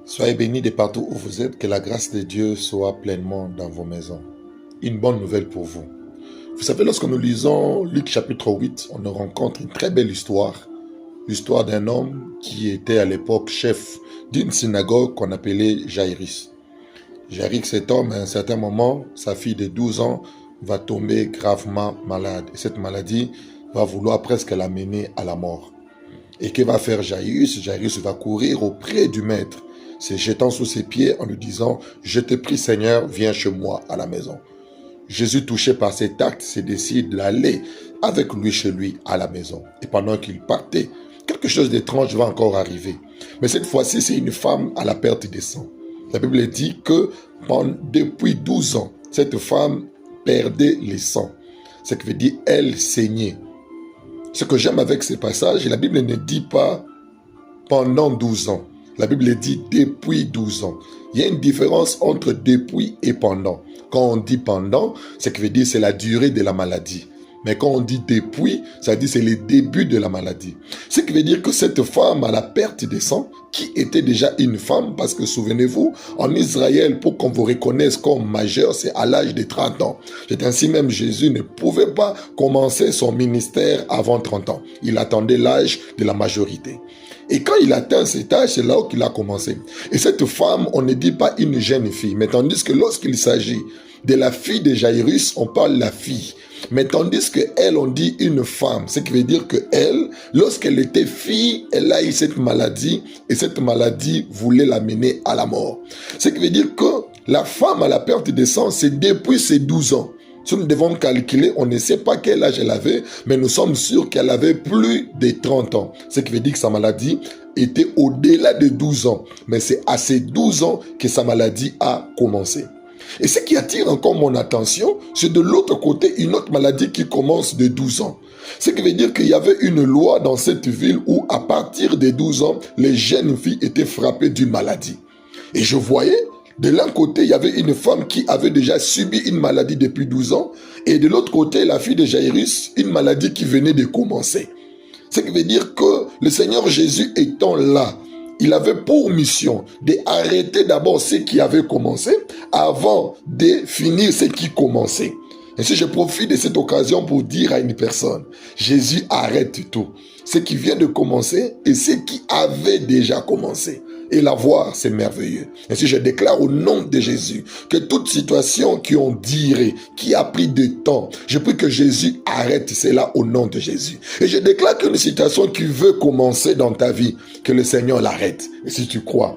Soyez bénis de partout où vous êtes, que la grâce de Dieu soit pleinement dans vos maisons. Une bonne nouvelle pour vous. Vous savez, lorsque nous lisons Luc chapitre 8, on nous rencontre une très belle histoire. L'histoire d'un homme qui était à l'époque chef d'une synagogue qu'on appelait Jairus. Jairus, cet homme, à un certain moment, sa fille de 12 ans va tomber gravement malade. Et cette maladie va vouloir presque l'amener à la mort. Et que va faire Jairus? Jairus va courir auprès du maître, se jetant sous ses pieds en lui disant « Je te prie Seigneur, viens chez moi à la maison ». Jésus, touché par cet acte, se décide d'aller avec lui chez lui à la maison. Et pendant qu'il partait, quelque chose d'étrange va encore arriver. Mais cette fois-ci, c'est une femme à la perte des sangs. La Bible dit que depuis 12 ans, cette femme perdait les sangs. Ce qui veut dire elle saignait. Ce que j'aime avec ces passages, la Bible ne dit pas pendant 12 ans. La Bible dit depuis 12 ans. Il y a une différence entre depuis et pendant. Quand on dit pendant, ce qui veut dire c'est la durée de la maladie. Mais quand on dit depuis, ça dit c'est le début de la maladie. Ce qui veut dire que cette femme à la perte des sangs, qui était déjà une femme, parce que souvenez-vous, en Israël, pour qu'on vous reconnaisse comme majeur, c'est à l'âge de 30 ans. C'est ainsi même Jésus ne pouvait pas commencer son ministère avant 30 ans. Il attendait l'âge de la majorité. Et quand il atteint cet âge, c'est là qu'il a commencé. Et cette femme, on ne dit pas une jeune fille, mais tandis que lorsqu'il s'agit de la fille de Jairus, on parle de la fille. Mais tandis qu'elle, on dit une femme. Ce qui veut dire qu'elle, lorsqu'elle était fille, elle a eu cette maladie et cette maladie voulait l'amener à la mort. Ce qui veut dire que la femme à la perte de sang, c'est depuis ses 12 ans. Si nous devons calculer, on ne sait pas quel âge elle avait, mais nous sommes sûrs qu'elle avait plus de 30 ans. Ce qui veut dire que sa maladie était au-delà de 12 ans. Mais c'est à ces 12 ans que sa maladie a commencé. Et ce qui attire encore mon attention, c'est de l'autre côté une autre maladie qui commence de 12 ans. Ce qui veut dire qu'il y avait une loi dans cette ville où à partir de 12 ans, les jeunes filles étaient frappées d'une maladie. Et je voyais, de l'un côté, il y avait une femme qui avait déjà subi une maladie depuis 12 ans, et de l'autre côté, la fille de Jairus, une maladie qui venait de commencer. Ce qui veut dire que le Seigneur Jésus étant là, il avait pour mission d'arrêter d'abord ce qui avait commencé avant de finir ce qui commençait. Et si je profite de cette occasion pour dire à une personne, Jésus arrête tout. Ce qui vient de commencer et ce qui avait déjà commencé. Et la voir, c'est merveilleux. Et si je déclare au nom de Jésus que toute situation qui ont duré, qui a pris du temps, je prie que Jésus arrête cela au nom de Jésus. Et je déclare qu'une situation qui veut commencer dans ta vie, que le Seigneur l'arrête. Et si tu crois,